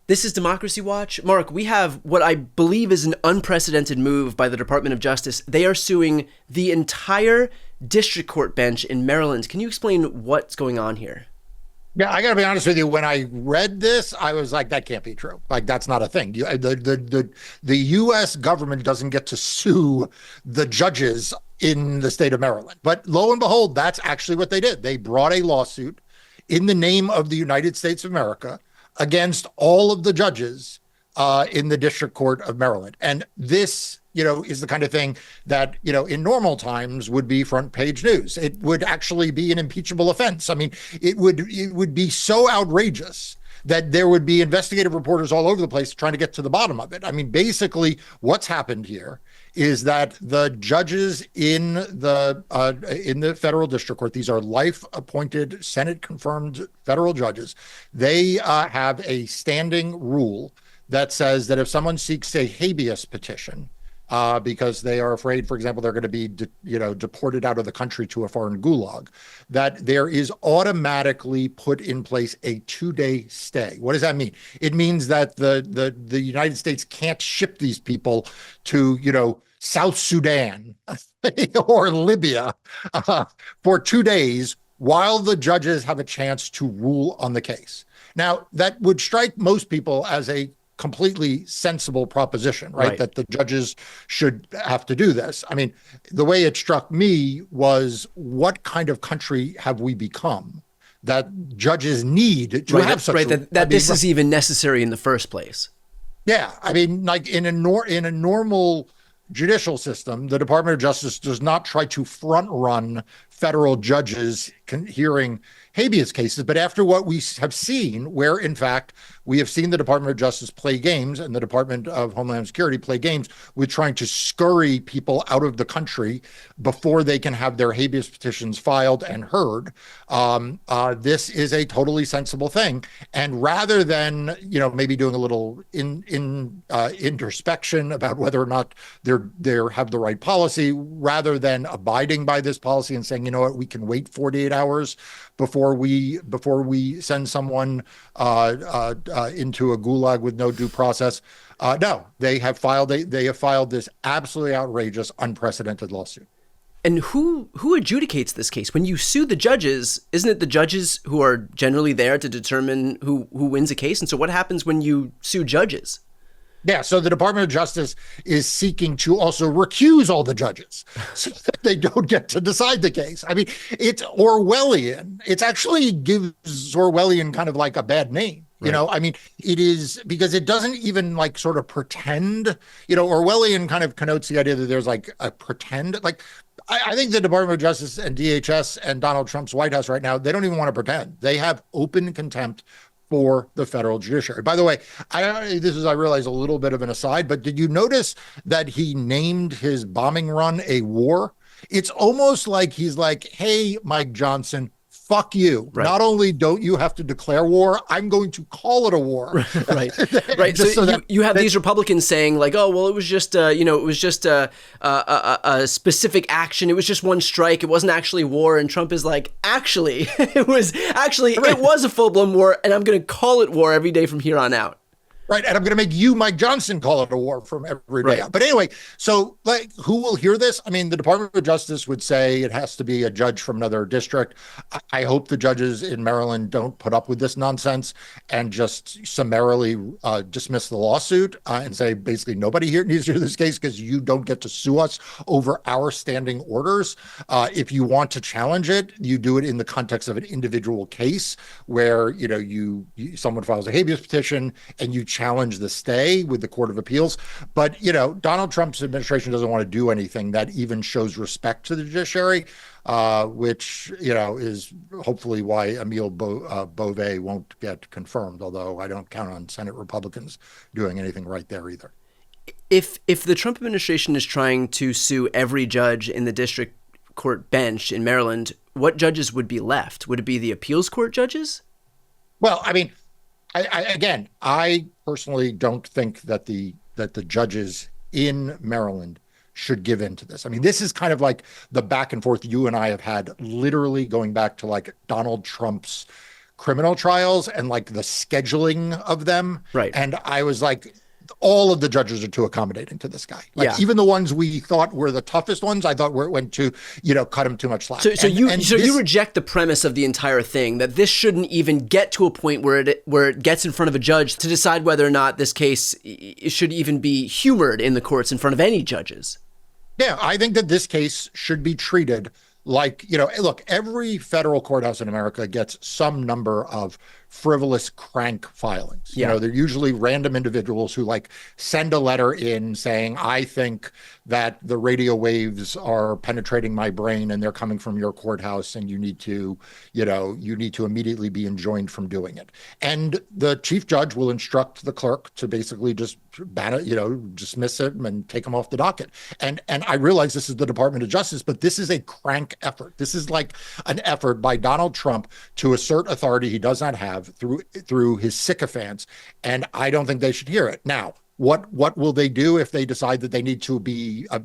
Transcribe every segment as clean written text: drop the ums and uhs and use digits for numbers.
This is Democracy Watch. Marc, we have what I believe is an unprecedented move by the Department of Justice. They are suing the entire district court bench in Maryland. Can you explain what's going on here? Yeah, I got to be honest with you. When I read this, I was like, that can't be true. Like, that's not a thing. The U.S. government doesn't get to sue the judges in the state of Maryland. But lo and behold, that's actually what they did. They brought a lawsuit in the name of the United States of America against all of the judges in the District Court of Maryland. And this, is the kind of thing that, in normal times would be front page news. It would actually be an impeachable offense. I mean, it would be so outrageous that there would be investigative reporters all over the place trying to get to the bottom of it. I mean, basically what's happened here is that the judges in the federal district court, these are life appointed, Senate confirmed federal judges, they have a standing rule that says that if someone seeks a habeas petition, because they are afraid, for example, they're going to be, deported out of the country to a foreign gulag, that there is automatically put in place a 2-day stay. What does that mean? It means that the United States can't ship these people to, South Sudan or Libya for 2 days while the judges have a chance to rule on the case. Now, that would strike most people as a completely sensible proposition, right? That the judges should have to do this. I mean, the way it struck me was, what kind of country have we become that judges need to have such that this is even necessary in the first place? Yeah, I mean, like in a normal judicial system, the Department of Justice does not try to front run federal judges hearing habeas cases. But after what we have seen, where in fact we have seen the Department of Justice play games and the Department of Homeland Security play games with trying to scurry people out of the country before they can have their habeas petitions filed and heard, this is a totally sensible thing. And rather than, maybe doing a little introspection about whether or not they have the right policy, rather than abiding by this policy and saying, we can wait 48 hours before we send someone into a gulag with no due process. No, they have filed this absolutely outrageous, unprecedented lawsuit. And who adjudicates this case? When you sue the judges, isn't it the judges who are generally there to determine who wins a case? And so what happens when you sue judges? Yeah, so the Department of Justice is seeking to also recuse all the judges so that they don't get to decide the case. I mean, it's Orwellian. It actually gives Orwellian kind of like a bad name. Right. I mean, it is, because it doesn't even like sort of pretend, Orwellian kind of connotes the idea that there's like a pretend, like, I think the Department of Justice and DHS and Donald Trump's White House right now, they don't even want to pretend. They have open contempt for the federal judiciary. By the way, I realize a little bit of an aside, but did you notice that he named his bombing run a war? It's almost like he's like, hey, Mike Johnson, fuck you. Right. Not only don't you have to declare war, I'm going to call it a war. Right. So you have these Republicans saying like, oh, well, it was just, a specific action. It was just one strike. It wasn't actually war. And Trump is like, actually, it was a full-blown war, and I'm going to call it war every day from here on out. Right. And I'm going to make you, Mike Johnson, call it a war from every day. Right. But anyway, so like, who will hear this? I mean, the Department of Justice would say it has to be a judge from another district. I hope the judges in Maryland don't put up with this nonsense and just summarily dismiss the lawsuit and say, basically, nobody here needs to hear this case because you don't get to sue us over our standing orders. If you want to challenge it, you do it in the context of an individual case where, someone files a habeas petition and you challenge the stay with the Court of Appeals. But, Donald Trump's administration doesn't want to do anything that even shows respect to the judiciary, which, is hopefully why Emile Beauvais won't get confirmed, although I don't count on Senate Republicans doing anything right there either. If the Trump administration is trying to sue every judge in the district court bench in Maryland, what judges would be left? Would it be the appeals court judges? Well, I mean, I personally don't think that the judges in Maryland should give in to this. I mean, this is kind of like the back and forth you and I have had literally going back to like Donald Trump's criminal trials and like the scheduling of them. Right. And I was like, all of the judges are too accommodating to this guy. Like even the ones we thought were the toughest ones, I thought went to, cut him too much slack. So you reject the premise of the entire thing, that this shouldn't even get to a point where it gets in front of a judge to decide whether or not this case should even be humored in the courts in front of any judges. Yeah, I think that this case should be treated like, look, every federal courthouse in America gets some number of frivolous crank filings. They're usually random individuals who like send a letter in saying, I think that the radio waves are penetrating my brain and they're coming from your courthouse and you need to immediately be enjoined from doing it. And the chief judge will instruct the clerk to basically just ban it, dismiss it and take them off the docket. And I realize this is the Department of Justice, but this is a crank effort. This is like an effort by Donald Trump to assert authority he does not have through his sycophants, and I don't think they should hear it. Now, what will they do if they decide that they need to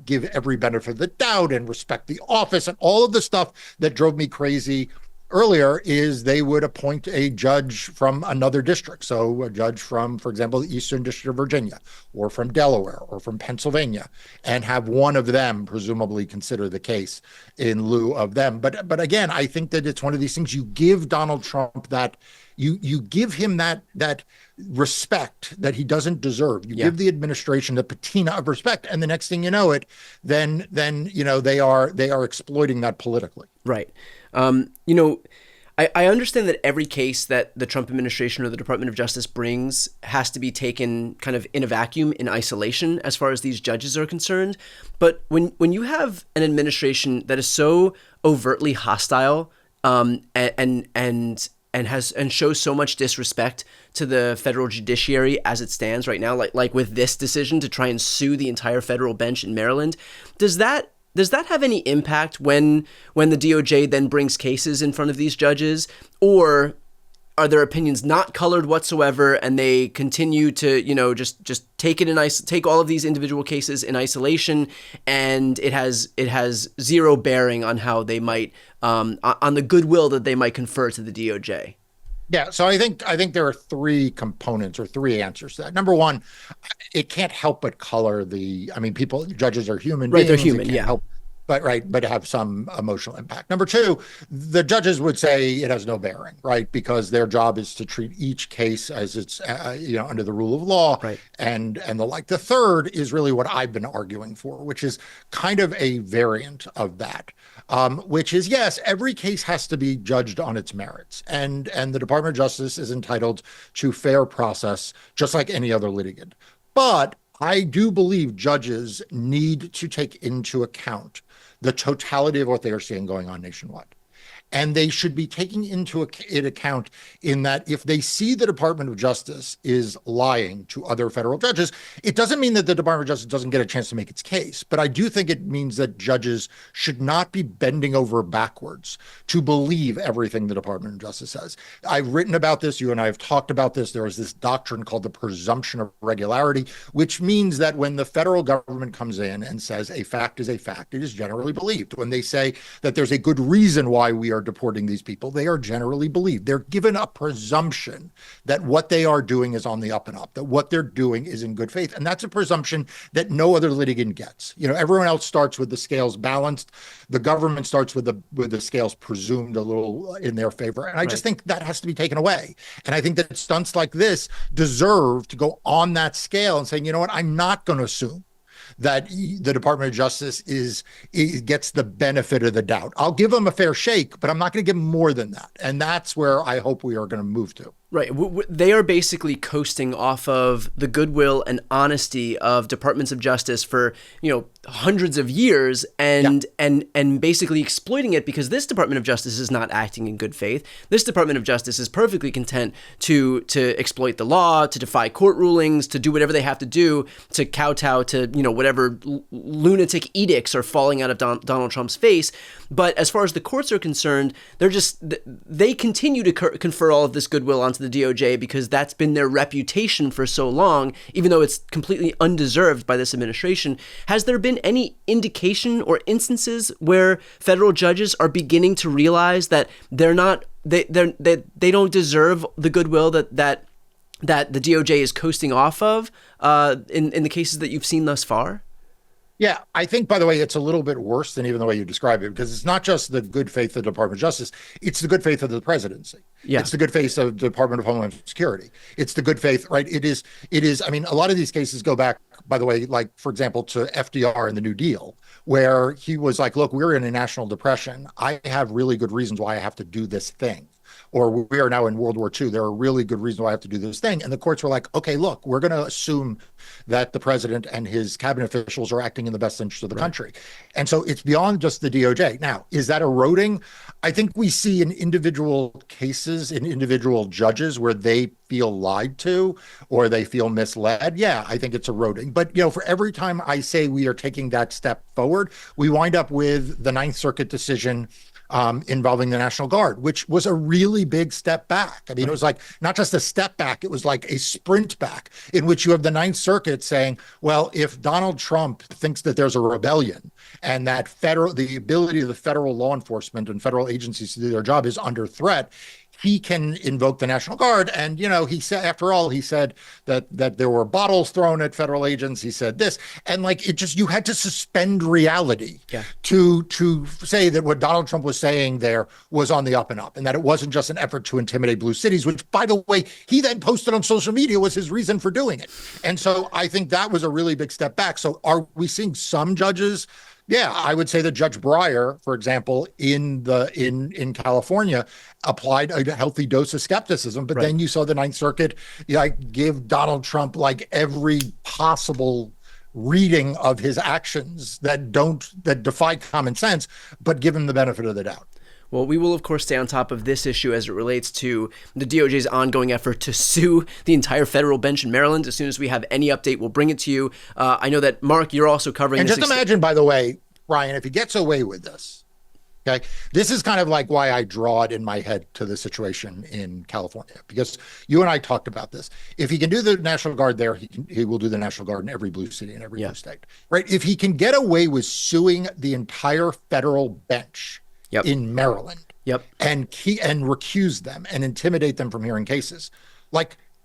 give every benefit of the doubt and respect the office and all of the stuff that drove me crazy earlier? Is they would appoint a judge from another district. So a judge from, for example, the Eastern District of Virginia or from Delaware or from Pennsylvania, and have one of them presumably consider the case in lieu of them. But again, I think that it's one of these things. You give Donald Trump that, you give him that respect that he doesn't deserve. You give the administration the patina of respect, and the next thing you know it, then they are exploiting that politically. Right. I understand that every case that the Trump administration or the Department of Justice brings has to be taken kind of in a vacuum, in isolation, as far as these judges are concerned. But when you have an administration that is so overtly hostile, and shows so much disrespect to the federal judiciary as it stands right now, like with this decision to try and sue the entire federal bench in Maryland, does that have any impact when the DOJ then brings cases in front of these judges, or are their opinions not colored whatsoever and they continue to just take all of these individual cases in isolation, and it has zero bearing on how they might on the goodwill that they might confer to the DOJ? Yeah, so I think there are three components or three answers to that. Number one, it can't help but color judges are human beings. Right, they're human, yeah. But have some emotional impact. Number two, the judges would say it has no bearing, right? Because their job is to treat each case as it's, under the rule of law, right, and the like. The third is really what I've been arguing for, which is kind of a variant of that, which is, yes, every case has to be judged on its merits, and the Department of Justice is entitled to fair process, just like any other litigant. But I do believe judges need to take into account the totality of what they are seeing going on nationwide. And they should be taking into account in that if they see the Department of Justice is lying to other federal judges, it doesn't mean that the Department of Justice doesn't get a chance to make its case. But I do think it means that judges should not be bending over backwards to believe everything the Department of Justice says. I've written about this. You and I have talked about this. There is this doctrine called the presumption of regularity, which means that when the federal government comes in and says a fact is a fact, it is generally believed. When they say that there's a good reason why we are deporting these people, they are generally believed. They're given a presumption that what they are doing is on the up and up, that what they're doing is in good faith. And that's a presumption that no other litigant gets. Everyone else starts with the scales balanced. The government starts with the scales presumed a little in their favor. And I just think that has to be taken away. And I think that stunts like this deserve to go on that scale and saying, you know what, I'm not going to assume that the Department of Justice gets the benefit of the doubt. I'll give them a fair shake, but I'm not going to give them more than that. And that's where I hope we are going to move to. Right. They are basically coasting off of the goodwill and honesty of departments of justice for, hundreds of years and basically exploiting it because this Department of Justice is not acting in good faith. This Department of Justice is perfectly content to exploit the law, to defy court rulings, to do whatever they have to do to kowtow to, whatever lunatic edicts are falling out of Donald Trump's face. But as far as the courts are concerned, they continue to confer all of this goodwill onto to the DOJ because that's been their reputation for so long, even though it's completely undeserved by this administration. Has there been any indication or instances where federal judges are beginning to realize that they don't deserve the goodwill that the DOJ is coasting off of in the cases that you've seen thus far? Yeah, I think, by the way, it's a little bit worse than even the way you describe it, because it's not just the good faith of the Department of Justice. It's the good faith of the presidency. Yeah. It's the good faith of the Department of Homeland Security. It's the good faith, right? It is. I mean, a lot of these cases go back, by the way, like, for example, to FDR and the New Deal, where he was like, look, we're in a national depression. I have really good reasons why I have to do this thing. Or we are now in World War II. There are really good reasons why I have to do this thing. And the courts were like, okay, look, we're going to assume that the president and his cabinet officials are acting in the best interest of the country. And so it's beyond just the DOJ. Now, is that eroding? I think we see in individual cases, in individual judges where they feel lied to or they feel misled. Yeah, I think it's eroding. But, for every time I say we are taking that step forward, we wind up with the Ninth Circuit decision involving the National Guard, which was a really big step back. I mean, it was like not just a step back, it was like a sprint back, in which you have the Ninth Circuit saying, well, if Donald Trump thinks that there's a rebellion and that the ability of the federal law enforcement and federal agencies to do their job is under threat, he can invoke the National Guard. And, he said, after all, he said that there were bottles thrown at federal agents. He said this. And you had to suspend reality to say that what Donald Trump was saying there was on the up and up, and that it wasn't just an effort to intimidate blue cities, which, by the way, he then posted on social media was his reason for doing it. And so I think that was a really big step back. So are we seeing some judges? Yeah, I would say that Judge Breyer, for example, in California, applied a healthy dose of skepticism. But then you saw the Ninth Circuit give Donald Trump every possible reading of his actions that defy common sense, but give him the benefit of the doubt. Well, we will, of course, stay on top of this issue as it relates to the DOJ's ongoing effort to sue the entire federal bench in Maryland. As soon as we have any update, we'll bring it to you. I know that, Marc, you're also covering this. And just imagine, by the way, Brian, if he gets away with this, okay, this is kind of like why I draw it in my head to the situation in California, because you and I talked about this. If he can do the National Guard there, he will do the National Guard in every blue city and every blue state, right? If he can get away with suing the entire federal bench in Maryland, and recuse them and intimidate them from hearing cases,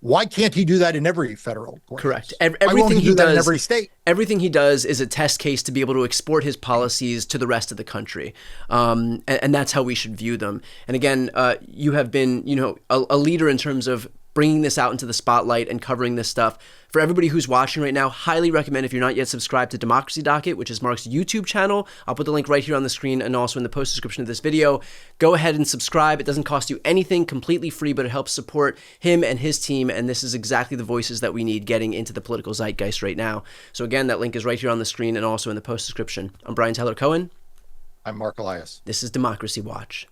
why can't he do that in every federal court? Correct. Everything he does in every state. Everything he does is a test case to be able to export his policies to the rest of the country, and that's how we should view them. And again, you have been, a leader in terms of bringing this out into the spotlight and covering this stuff. For everybody who's watching right now, highly recommend, if you're not yet subscribed to Democracy Docket, which is Marc's YouTube channel. I'll put the link right here on the screen and also in the post description of this video. Go ahead and subscribe. It doesn't cost you anything, completely free, but it helps support him and his team. And this is exactly the voices that we need getting into the political zeitgeist right now. So again, that link is right here on the screen and also in the post description. I'm Brian Tyler Cohen. I'm Marc Elias. This is Democracy Watch.